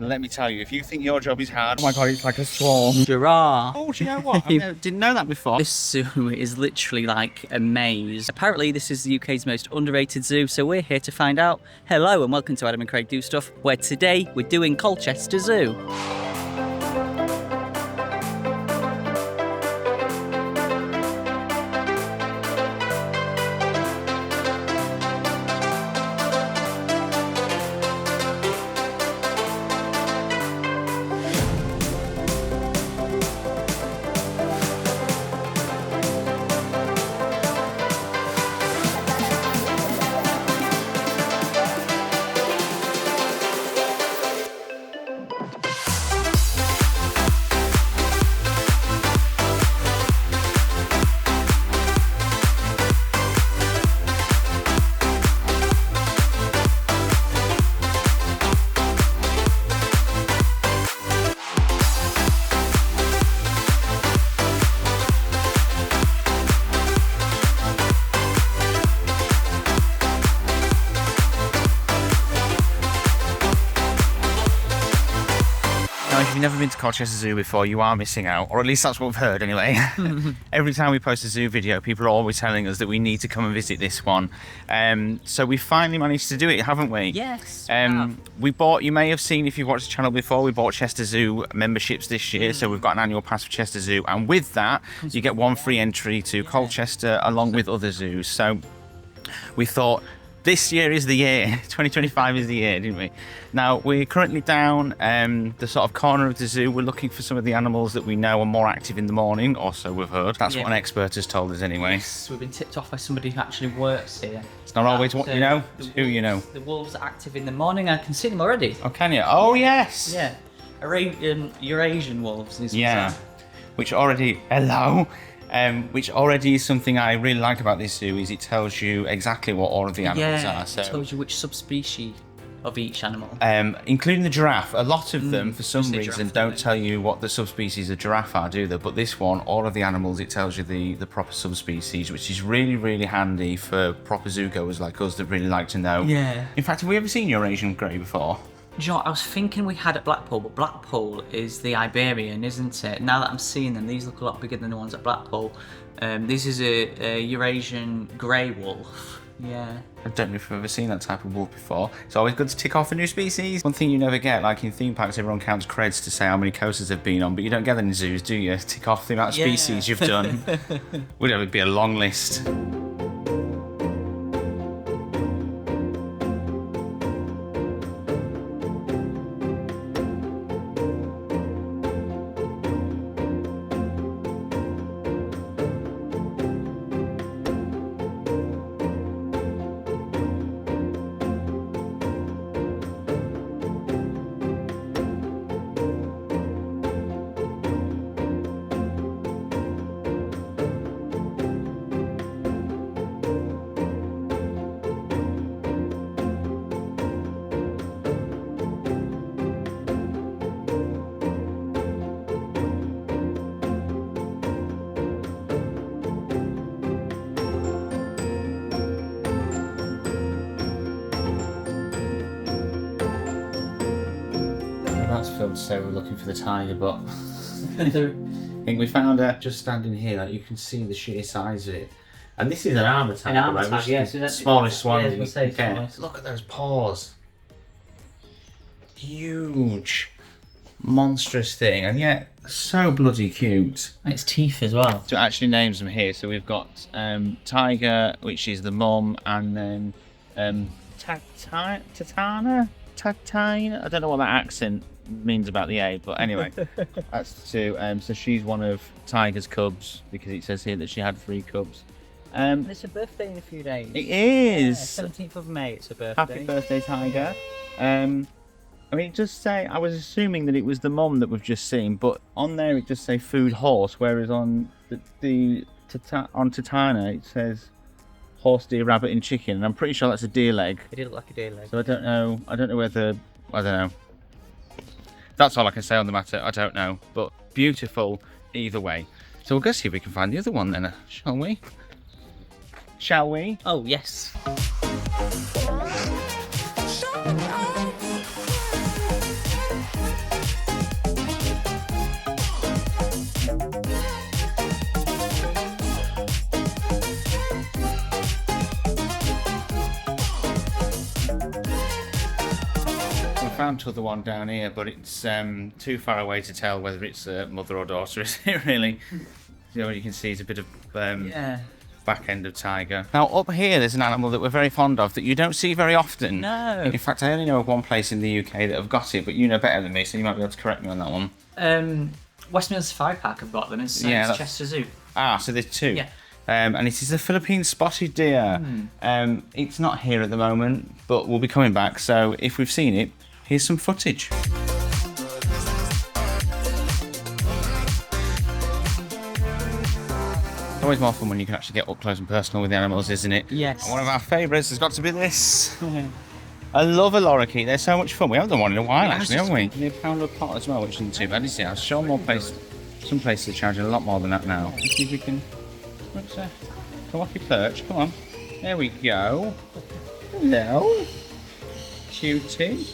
Let me tell you, if you think your job is hard, oh my god, it's like a swarm. Giraffe. Oh, do you know what? Didn't know that before. This zoo is literally like a maze. Apparently, this is the UK's most underrated zoo, so we're here to find out. Hello and welcome to Adam and Craig Do Stuff, where today we're doing Colchester Zoo. Now, if you've never been to Colchester Zoo before, you are missing out, or at least that's what we've heard anyway. Every time we post a zoo video, people are always telling us that we need to come and visit this one. So we finally managed to do it, haven't we? Yes. We bought, you may have seen if you've watched the channel before, we bought Chester Zoo memberships this year, so we've got an annual pass for Chester Zoo, and with that, you get one free entry to Colchester along with other zoos. So we thought, this year is the year, 2025 is the year, didn't we? Now, we're currently down the sort of corner of the zoo. We're looking for some of the animals that we know are more active in the morning, or so we've heard. That's what an expert has told us anyway. Yes, we've been tipped off by somebody who actually works here. It's not always what you know, it's who you know. The wolves are active in the morning. I can see them already. Oh, can you? Oh, yes! Yeah. Eurasian wolves. Yeah. Which already, hello! Which already is something I really like about this zoo, is it tells you exactly what all of the animals are. So. It tells you which subspecies of each animal. Including the giraffe. A lot of them, for some reason, don't tell you what the subspecies of giraffe are, do they? But this one, all of the animals, it tells you the proper subspecies, which is really, really handy for proper zoo goers like us that really like to know. Yeah. In fact, have we ever seen Eurasian grey before? Do you know what, I was thinking we had at Blackpool, but Blackpool is the Iberian, isn't it? Now that I'm seeing them, these look a lot bigger than the ones at Blackpool. This is a Eurasian grey wolf. Yeah. I don't know if I've ever seen that type of wolf before. It's always good to tick off a new species. One thing you never get, like in theme parks, everyone counts creds to say how many coasters they've been on, but you don't get that in zoos, do you? Tick off the amount of species you've done. Would be a long list. That's filmed to say we're looking for the tiger, but I think we found her just standing here. Like you can see the sheer size of it. And this is an armour tiger, right? Which is the smallest one you can get. Look at those paws. Huge, monstrous thing, and yet so bloody cute. And its teeth as well. So it actually names them here. So we've got Tiger, which is the mum, and then Tatana. I don't know what that accent means about the A, but anyway, that's two. So she's one of Tiger's cubs, because it says here that she had 3 cubs. It's her birthday in a few days. It is! Yeah, 17th of May, it's her birthday. Happy birthday, Tiger. I mean, it does say, I was assuming that it was the mum that we've just seen, but on there it does say food horse, whereas on on Tatana it says horse, deer, rabbit and chicken, and I'm pretty sure that's a deer leg. It did look like a deer leg. So I don't know whether, I don't know. That's all I can say on the matter, I don't know. But beautiful either way. So we'll go see if we can find the other one then, shall we? Shall we? Oh, yes. t'other one down here, but it's too far away to tell whether it's mother or daughter, is it really? You can see it's a bit of back end of tiger. Now up here there's an animal that we're very fond of that you don't see very often. No. In fact, I only know of one place in the UK that have got it, but you know better than me, so you might be able to correct me on that one. Westminster Safari Park have got them. It's Colchester Zoo. Ah, so there's two. Yeah. And it is the Philippine spotted deer. It's not here at the moment, but we'll be coming back. So if we've seen it, here's some footage. It's always more fun when you can actually get up close and personal with the animals, isn't it? Yes. And one of our favourites has got to be this. I love a lorikeet. They're so much fun. We haven't done one in a while, actually, haven't we? They're £1 a pot as well, which isn't too bad, is it? I'll show more places. Some places are charging a lot more than that now. Let's see if we can. What's that? Come off your perch. Come on. There we go. Hello. Cutie.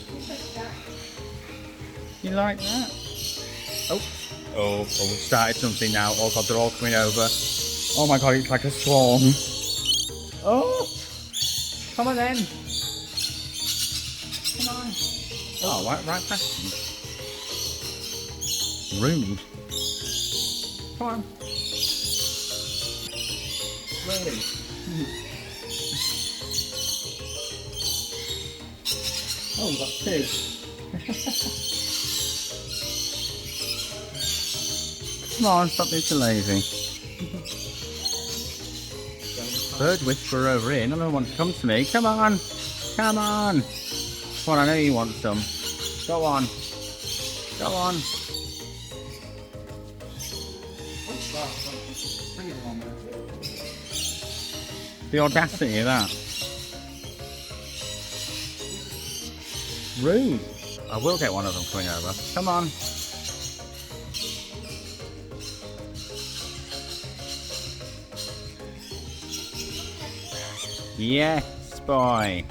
You like that? Oh, we've started something now. Oh God, they're all coming over. Oh my God, it's like a swarm. Oh, come on then. Come on. Oh, right past them. Rude. Come on. Really? Oh, we've got two. Come on, stop being so lazy. Bird whisperer over here. Another one to come to me. Come on. Come on. Come on, I know you want some. Go on. Go on. The audacity of that. Rude. I will get one of them coming over. Come on. Yes, boy.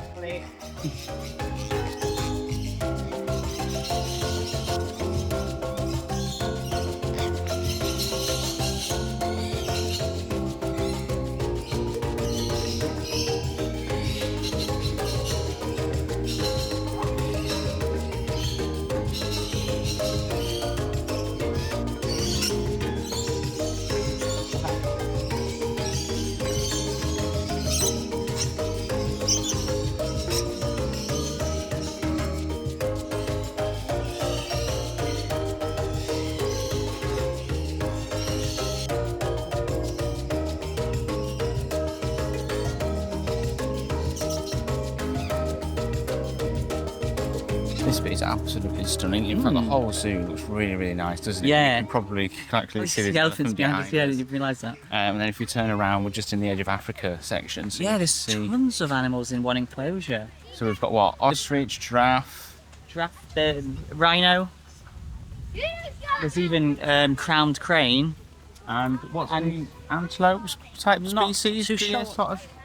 This bit is absolutely stunning. In fact, the whole zoo looks really, really nice, doesn't it? Yeah. You can probably clearly see the elephants behind us. Yeah, did you realise that? And then if we turn around, we're just in the Edge of Africa section. So Yeah, there's tons of animals in one enclosure. So we've got what? Ostrich, giraffe. Giraffe, rhino. There's even crowned crane. And what's the antelopes type species?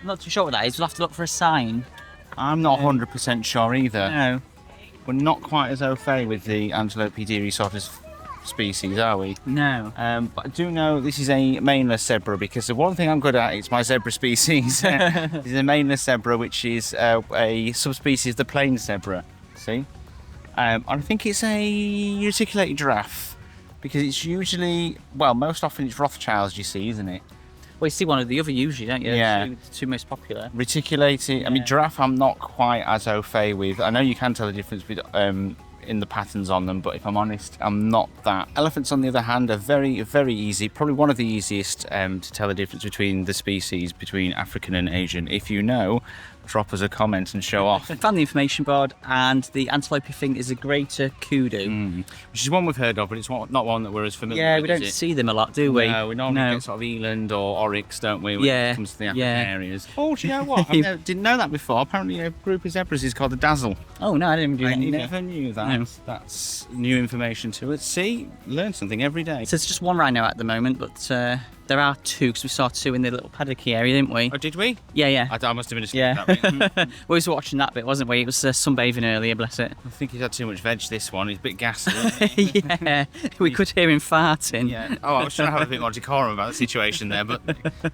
Not too sure what that is. We'll have to look for a sign. I'm not 100% sure either. No. We're not quite as au fait with the Antilope sort of species, are we? No. But I do know this is a maneless zebra because the one thing I'm good at is my zebra species. This is a maneless zebra, which is a subspecies of the plain zebra. See? I think it's a reticulated giraffe because it's usually, well, most often it's Rothschilds you see, isn't it? Well, you see one or the other usually, don't you? Yeah. The two most popular. Reticulated. I mean, giraffe I'm not quite as au fait with. I know you can tell the difference with, in the patterns on them, but if I'm honest, I'm not that. Elephants, on the other hand, are very, very easy. Probably one of the easiest to tell the difference between the species, between African and Asian. If you know, drop us a comment and show off. I found the information board, and the antelope thing is a greater kudu. Which is one we've heard of, but it's not one that we're as familiar with. Yeah, we don't see them a lot, do we? No, we normally get sort of eland or oryx, don't we, when it comes to the African areas. Oh, do you know what? I didn't know that before. Apparently a group of zebras is called the dazzle. Oh, no, I didn't do that either. Never knew that. No. That's new information to us. See, learn something every day. So it's just one rhino at the moment, but there are two, because we saw two in the little paddocky area, didn't we? Oh, did we? Yeah. I must have been asleep Yeah. that bit. We was watching that bit, wasn't we? It was sunbathing earlier, bless it. I think he's had too much veg, this one. He's a bit gassy, isn't he? Yeah, we could hear him farting. Yeah. Oh, I was trying to have a bit more decorum about the situation there, but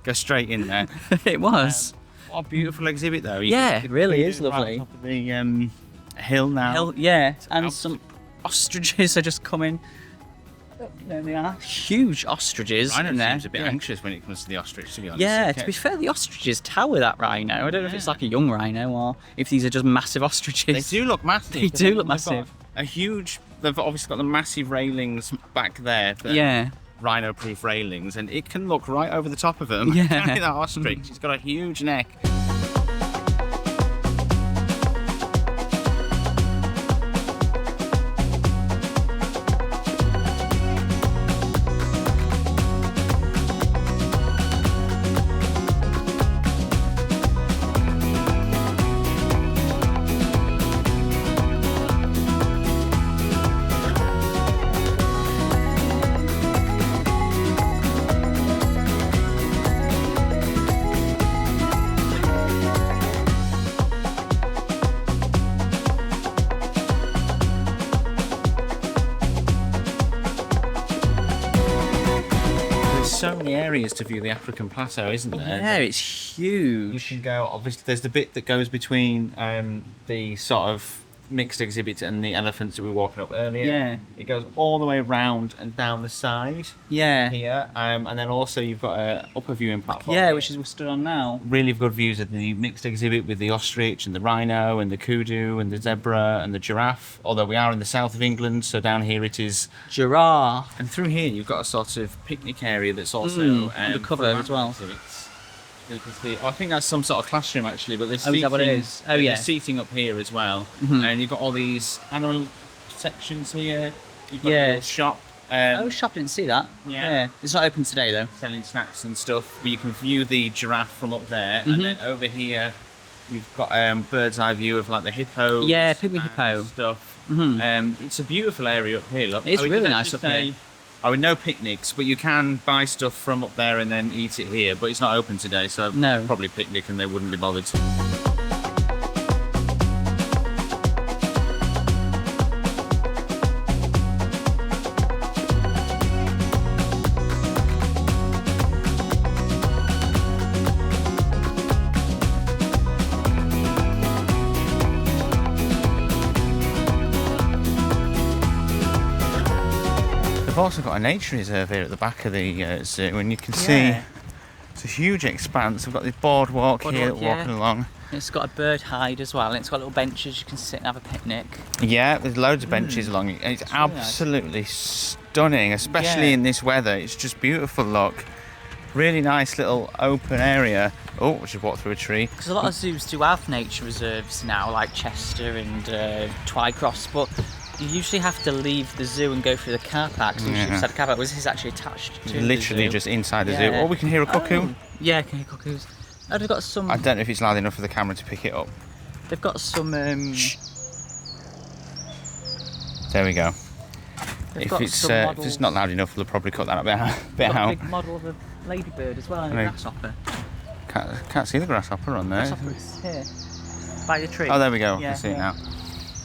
go straight in there. It was. What a beautiful exhibit, though. Yeah, it really is lovely. Right on top of A hill now. Yeah, and some ostriches are just coming. There they are. Huge ostriches Rhino in there. seems a bit anxious when it comes to the ostrich, to be honest. Yeah, to be fair, the ostriches tower that rhino. I don't know if it's like a young rhino or if these are just massive ostriches. They do look massive. They do look They've massive. got a huge. They've obviously got the massive railings back there. Yeah. Rhino-proof railings, and it can look right over the top of them. Yeah. That ostrich. It's got a huge neck. So many areas to view the African plateau, isn't there? Yeah, it's huge. You can go, obviously, there's the bit that goes between the sort of mixed exhibit and the elephants that we were walking up earlier. Yeah. It goes all the way around and down the side Yeah. here. And then also you've got a upper viewing platform. Yeah, here. which is we're stood on now. Really good views of the mixed exhibit with the ostrich and the rhino and the kudu and the zebra and the giraffe. Although we are in the south of England, so down here it is. Giraffe. And through here you've got a sort of picnic area that's also undercover as well. Exhibits. I think that's some sort of classroom actually, but there's Oh, is that what it is? Oh, yeah. There's seating up here as well, and you've got all these animal sections here. You've got a little shop. Shop, didn't see that. Yeah. It's not open today though. Selling snacks and stuff. But you can view the giraffe from up there, and then over here you've got bird's eye view of like the hippos. Yeah, pygmy and hippo. stuff. Mhm. It's a beautiful area up here. Look, It's we really can nice actually up here. I mean, no picnics, but you can buy stuff from up there and then eat it here. But it's not open today, so No. probably picnic and they wouldn't be bothered to. They've also got a nature reserve here at the back of the zoo, and you can see it's a huge expanse. We've got this boardwalk here that we're walking along. It's got a bird hide as well, and it's got little benches you can sit and have a picnic. Yeah, there's loads of benches along it, and it's really nice. absolutely stunning, especially in this weather. It's just beautiful. Look, really nice little open area. Oh, we should walk through a tree. Because a lot of zoos do have nature reserves now, like Chester and Twycross, but you usually have to leave the zoo and go through the car park. So usually inside the car park, this is actually attached to Literally the zoo. just inside the zoo. Oh, we can hear a cuckoo. Oh, yeah, can hear cuckoos. Oh, they've got some. I don't know if it's loud enough for the camera to pick it up. They've got some. There we go. They've If got it's some models. not loud enough, they'll probably cut that a bit Got a out. big model of a ladybird as well, and a Right. grasshopper. Can't see the grasshopper on there. Grasshopper is here, by the tree. Oh, there we go. Yeah, I can see it now.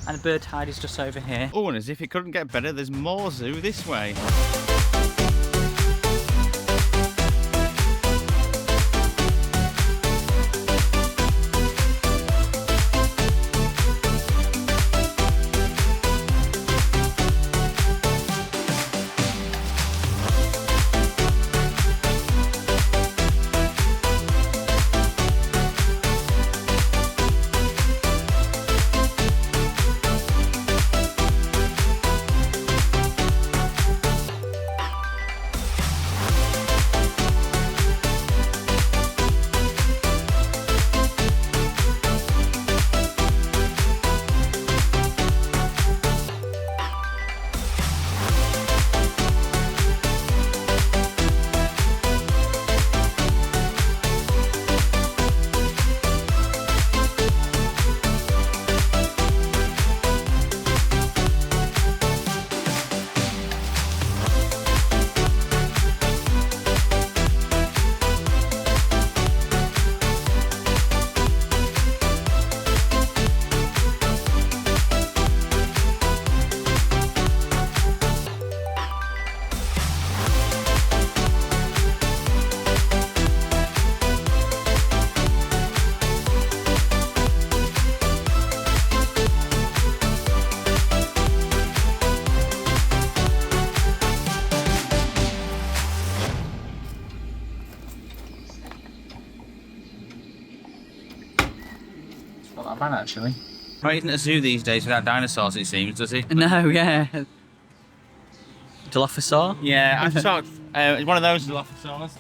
And the bird hide is just over here. Oh, and as if it couldn't get better, there's more zoo this way. bad actually. There isn't a zoo these days without dinosaurs, it seems, does it? No, yeah. Dilophosaur? Yeah, I've talked. One of those Dilophosaurs.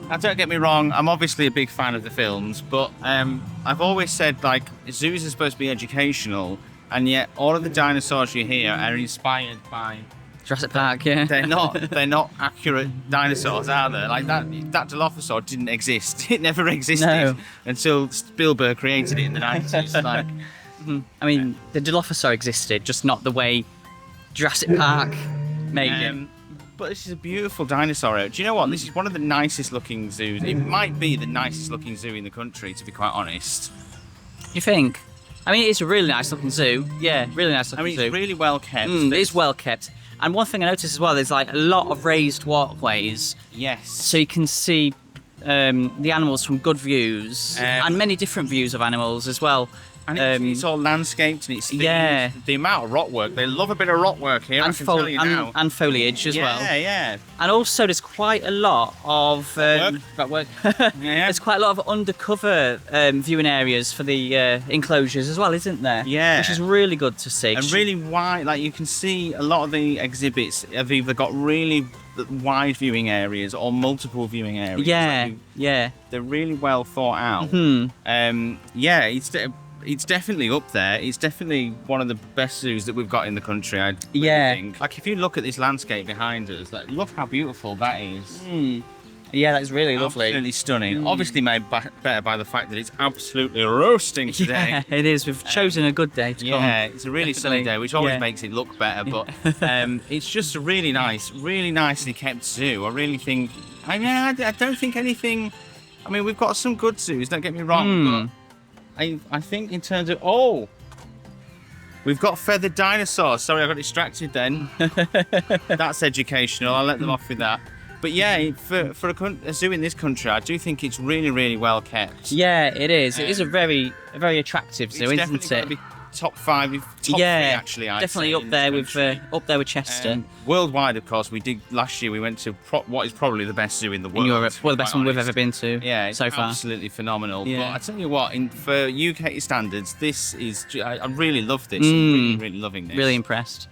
Now, don't get me wrong, I'm obviously a big fan of the films, but I've always said, like, zoos are supposed to be educational, and yet all of the dinosaurs you hear are inspired by... Jurassic Park, yeah. They're not accurate dinosaurs, are they? Like, that Dilophosaur didn't exist. It never existed until Spielberg created it in the 90s. Like, I mean, the Dilophosaur existed, just not the way Jurassic Park made it. But this is a beautiful dinosaur. Do you know what? This is one of the nicest looking zoos. It might be the nicest looking zoo in the country, to be quite honest. You think? I mean, it's a really nice looking zoo. Yeah, really nice looking zoo. It's really well kept. It is well kept. And one thing I noticed as well, there's like a lot of raised walkways. Yes. So you can see the animals from good views and many different views of animals as well. And it's all landscaped and it's themed. The amount of rock work. They love a bit of rock work here, I can tell you now. And foliage as well. Yeah. And also there's quite a lot of... rock work. There's quite a lot of undercover viewing areas for the enclosures as well, isn't there? Yeah. Which is really good to see. And really wide, like you can see a lot of the exhibits have either got really wide viewing areas or multiple viewing areas. Yeah. They're really well thought out. It's definitely up there. It's definitely one of the best zoos that we've got in the country, I think. Like, if you look at this landscape behind us, like, look how beautiful that is. Yeah, that's really lovely. Absolutely stunning. Obviously made better by the fact that it's absolutely roasting today. Yeah, it is. We've chosen a good day to come. Yeah, it's a really sunny day, which always makes it look better. But it's just a really nicely kept zoo. I really think... I mean, I don't think anything... I mean, we've got some good zoos, don't get me wrong, but... I think in terms of... Oh! We've got feathered dinosaurs. Sorry, I got distracted then. That's educational. I'll let them off with that. But yeah, for a zoo in this country, I do think it's really, really well kept. Yeah, it is. It is a very attractive zoo, isn't it? Be top 5, top 3 actually. I'd definitely say, up there with Chester. Worldwide, of course, last year we went to what is probably the best zoo in the world. In Europe, well, the best one we've ever been to. Yeah, it's so far. Absolutely phenomenal. Yeah. But I tell you what, for UK standards, this is I really love this. I'm really, really loving this. Really impressed.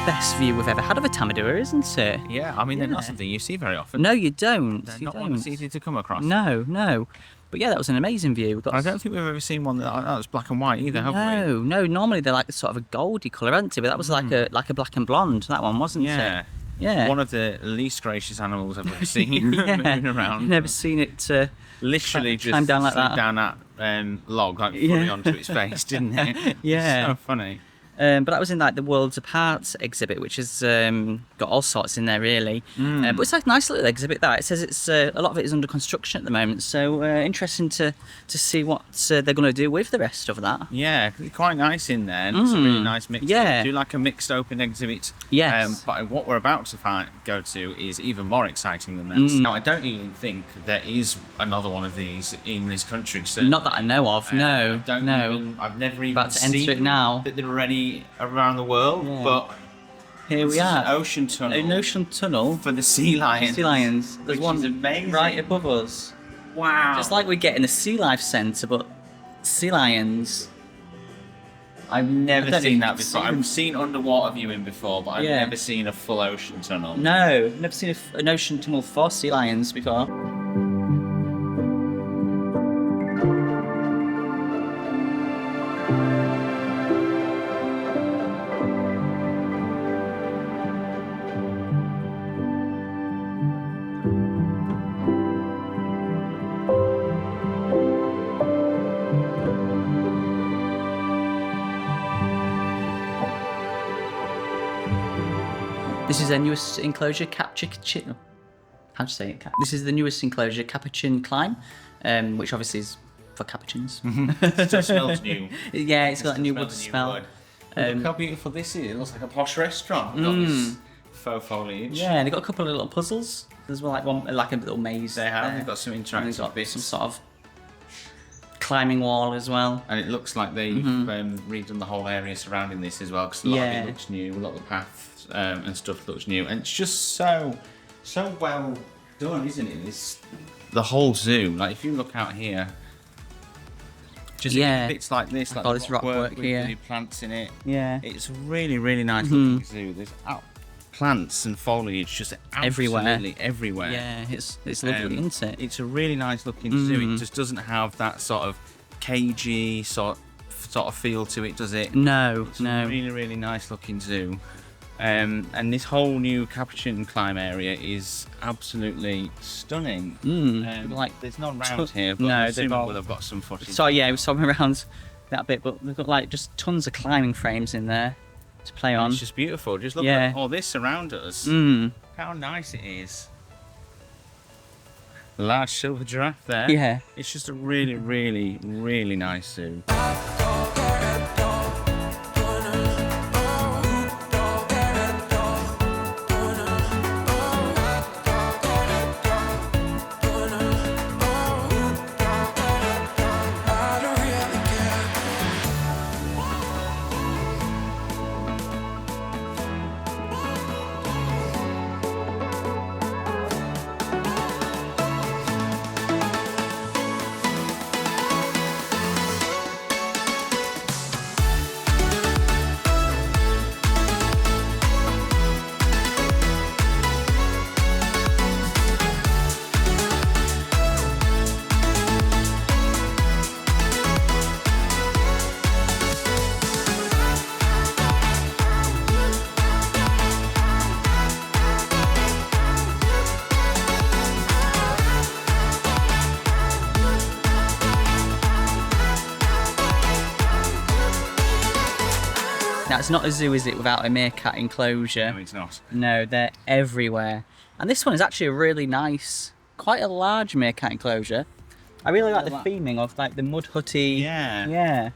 Best view we've ever had of a Tamadura, isn't it? Yeah, I mean, they're not something you see very often. No, you don't. They're not one that's easy to come across. No. But yeah, that was an amazing view. I don't think we've ever seen one that was black and white either, have we? No. Normally they're like sort of a goldy colour, aren't they? But that was like a black and blonde. That one wasn't it? Yeah. One of the least gracious animals I've ever seen moving around. Never seen it. Literally just climb down like slid that. down that log, like fully onto its face, didn't it? Yeah. So funny. But that was in like the Worlds Apart exhibit, which has got all sorts in there really. But it's like a nice little exhibit that. It says it's a lot of it is under construction at the moment, so interesting to see what they're going to do with the rest of that. Yeah, quite nice in there. And it's a really nice mix. Yeah. Do like a mixed open exhibit. Yes. But what we're about to go to is even more exciting than that. Now, I don't even think there is another one of these in this country. So, not that I know of. No. I've never even About to seen enter it now. that there are any around the world, but here we are. An ocean tunnel. An ocean tunnel for the sea lions. There's which one is amazing. right above us. Wow. Just like we get in the Sea Life Centre, but sea lions. I've never seen that before. I've seen underwater viewing before, but I've never seen a full ocean tunnel. No, never seen an ocean tunnel for sea lions before. This is their newest enclosure, Capichun. How do you say it? This is the newest enclosure, Capichun Climb, which obviously is for capuchins. It just smells new. Yeah, it's got a new wood smell. Look how beautiful this is. It looks like a posh restaurant. We've got this faux foliage. Yeah, and they've got a couple of little puzzles. There's like one, like a little maze. They have. There. They've got some And interactive they've got bits. some sort of climbing wall as well. And it looks like they've redone the whole area surrounding this as well, because a lot of it looks new. A lot of the paths and stuff looks new, and it's just so well done, isn't it? The whole zoo. Like if you look out here, just bits like this, like all the this rock work with here. the plants in it. Yeah. It's really nice looking zoo. There's plants and foliage just absolutely everywhere. Yeah, it's lovely, isn't it? It's a really nice looking zoo. It just doesn't have that sort of cagey sort of feel to it, does it? No, It's no. a really nice looking zoo. And this whole new Capuchin climb area is absolutely stunning. Like there's none around here, but No, I'm assuming they've all- we'll have got some footage. So yeah, we saw them around that bit, but they've got like just tons of climbing frames in there to play on. It's just beautiful. Just look Yeah. at all this around us. Mm. How nice it is. Large silver giraffe there. Yeah. It's just a really nice zoo. Now it's not a zoo, is it, without a meerkat enclosure? No, it's not. No, they're everywhere. And this one is actually a really nice, quite a large meerkat enclosure. I really like the theming of like the mud hutty. Yeah. Yeah.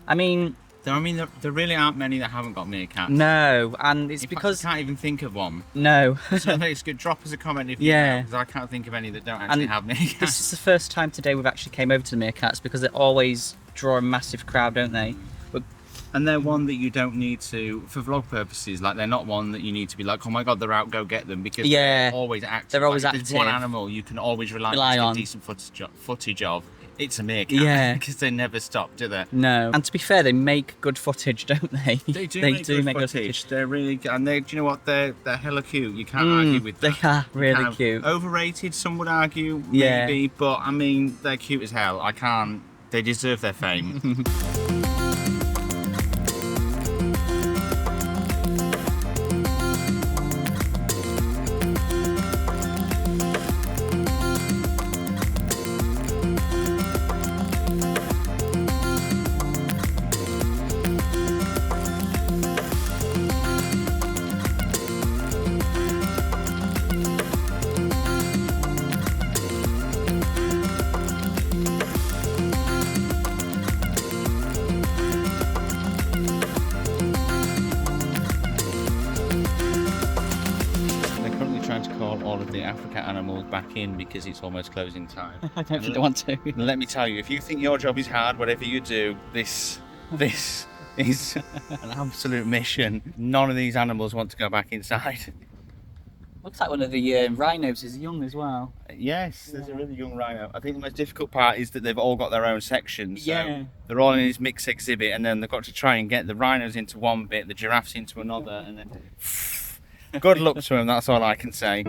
I mean, There really aren't many that haven't got meerkats. no, and it's In fact, because I can't even think of one. no. So it's good. Drop us a comment if you Yeah. because I can't think of any that don't actually have meerkats. This is the first time today we've actually came over to the meerkats because they always draw a massive crowd, don't they? But And they're one that you don't need to, for vlog purposes, like they're not one that you need to be like, oh my god, they're out, go get them, because Yeah. they're always active. They're always Like, if there's one active. animal you can always rely Rely on on. to get decent footage of, it's a meerkat. Yeah. Because they never stop, do they? no. And to be fair, they make good footage, don't they? They do make good footage. They're really good. And they, do you know what? They're hella cute. You can't argue with that. They are You really can't. cute. Overrated, some would argue, Yeah. maybe, but I mean, they're cute as hell. I can't. They deserve their fame. They're currently trying to call all of the Africa animals back in because it's almost closing time. I don't think they want to. And let me tell you, if you think your job is hard, whatever you do, this is an absolute mission. None of these animals want to go back inside. Looks like one of the rhinos is young as well. Yes, there's a really young rhino. I think the most difficult part is that they've all got their own sections. So Yeah. they're all in this mixed exhibit, and then they've got to try and get the rhinos into one bit, the giraffes into another, and then good luck to them, that's all I can say.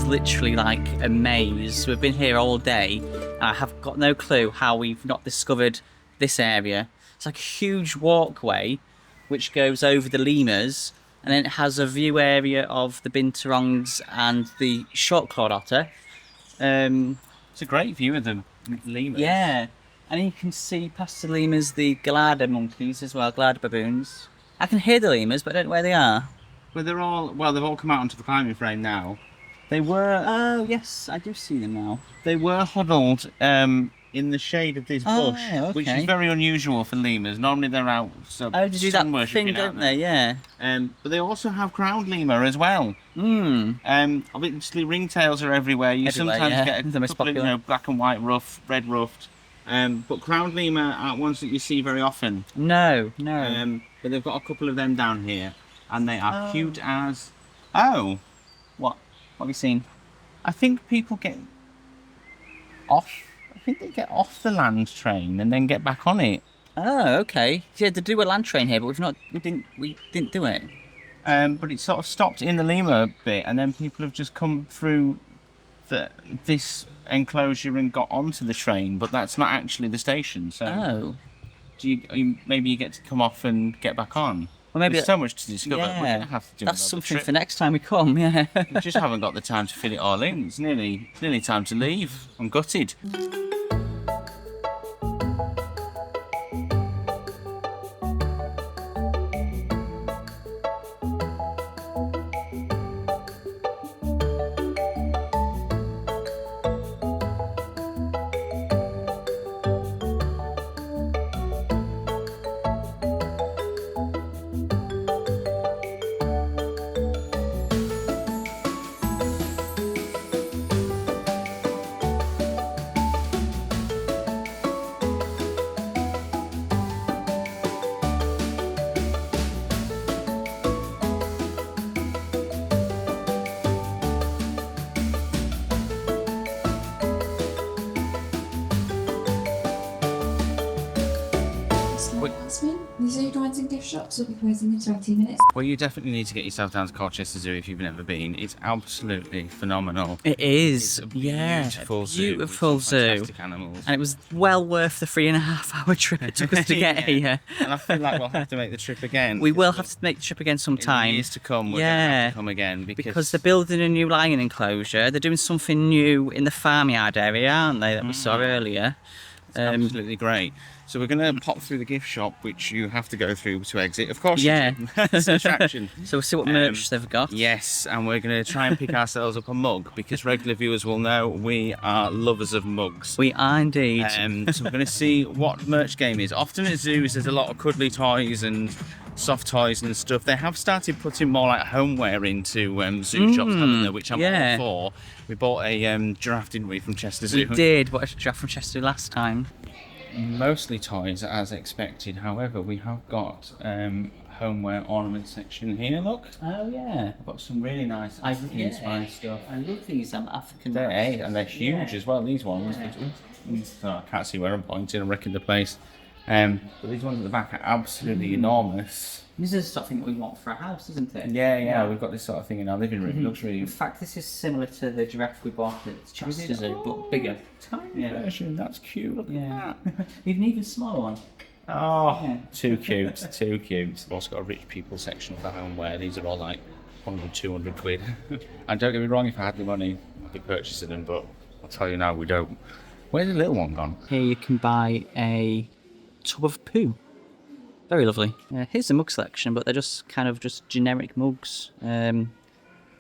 literally like a maze. We've been here all day, and I have got no clue how we've not discovered this area. It's like a huge walkway which goes over the lemurs, and then it has a view area of the binturongs and the short-clawed otter. It's a great view of the lemurs. Yeah, and you can see past the lemurs the Gallarda monkeys as well, Gallarda baboons. I can hear the lemurs, but I don't know where they are. Well, they've all come out onto the climbing frame now. They were... Oh, yes, I do see them now. They were huddled in the shade of this bush, okay. which is very unusual for lemurs. Normally they're out to do that thing, don't they? Yeah. But they also have crowned lemur as well. Obviously ringtails are everywhere. You sometimes get a couple of, black and white red ruffed. But crowned lemur aren't ones that you see very often. No. But they've got a couple of them down here, and they are cute as... Oh! What have you seen? I think people get off... I think they get off the land train and then get back on it. Oh, okay. Yeah, they do a land train here, but we didn't do it. But it sort of stopped in the lemur bit, and then people have just come through this enclosure and got onto the train, but that's not actually the station. So maybe you get to come off and get back on. Well, maybe there's so much to discover. Yeah, we're gonna have to do that's something trip. for next time we come. Yeah, we just haven't got the time to fit it all in. It's nearly time to leave. I'm gutted. These are drawings and gift shops will be closing in 20 minutes. Well, you definitely need to get yourself down to Colchester Zoo if you've never been. It's absolutely phenomenal. It is. It's a beautiful zoo. Beautiful zoo. Fantastic animals. And it was well worth the 3.5-hour trip it took us to get here. And I feel like we'll have to make the trip again. We will have to make the trip again sometime. In the years to come, we're going to have to come again. Because they're building a new lion enclosure. They're doing something new in the farmyard area, aren't they, that we saw earlier. It's absolutely great. So we're going to pop through the gift shop, which you have to go through to exit. Of course, it's an attraction. So we'll see what merch they've got. Yes, and we're going to try and pick ourselves up a mug, because regular viewers will know we are lovers of mugs. We are indeed. So we're going to see what merch game is. Often at zoos, there's a lot of cuddly toys and soft toys and stuff. They have started putting more like homeware into zoo shops, haven't they? Which I'm all for. We bought a giraffe, didn't we, from Chester Zoo? We did. Bought a giraffe from Chester Zoo last time. Mostly toys, as expected. However, we have got homeware ornament section here. Look. Oh yeah. I've got some really nice African-inspired stuff. I love these African. And they're huge as well. These ones. So I can't see where I'm pointing. I'm wrecking the place. But these ones at the back are absolutely enormous. This is the sort of thing that we want for a house, isn't it? Yeah. We've got this sort of thing in our living room. It looks really... In fact, this is similar to the giraffe we bought at Chester Zoo, but bigger. Tiny version. That's cute. Look at that. Even smaller one. Oh, too cute. Too cute. We've also got a rich people section of the homeware. These are all like 100, 200 quid. And don't get me wrong, if I had the money, I'd be purchasing them, but I'll tell you now, we don't. Where's the little one gone? Here you can buy a tub of poo. Very lovely. Here's the mug selection, but they're just kind of just generic mugs. They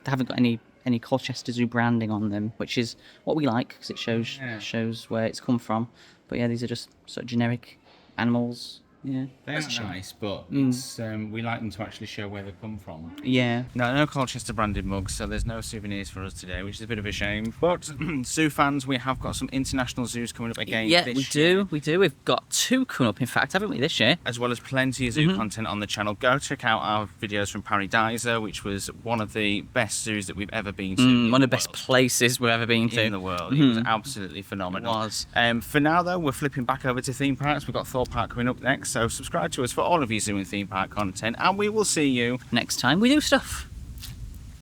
haven't got any Colchester Zoo branding on them, which is what we like because it shows where it's come from. But yeah, these are just sort of generic animals. Yeah, they're nice, but it's, we like them to actually show where they come from. Yeah. No Colchester branded mugs, so there's no souvenirs for us today, which is a bit of a shame. But zoo fans, we have got some international zoos coming up again. Yeah, this year. We do. We've got 2 coming up, in fact, haven't we, this year? As well as plenty of zoo content on the channel. Go check out our videos from Paradisa, which was one of the best zoos that we've ever been to. One of the best places we've ever been to. In the world. It was absolutely phenomenal. It was. For now, though, we're flipping back over to theme parks. We've got Thor Park coming up next, so subscribe to us for all of your zoo and theme park content, and we will see you next time we do stuff.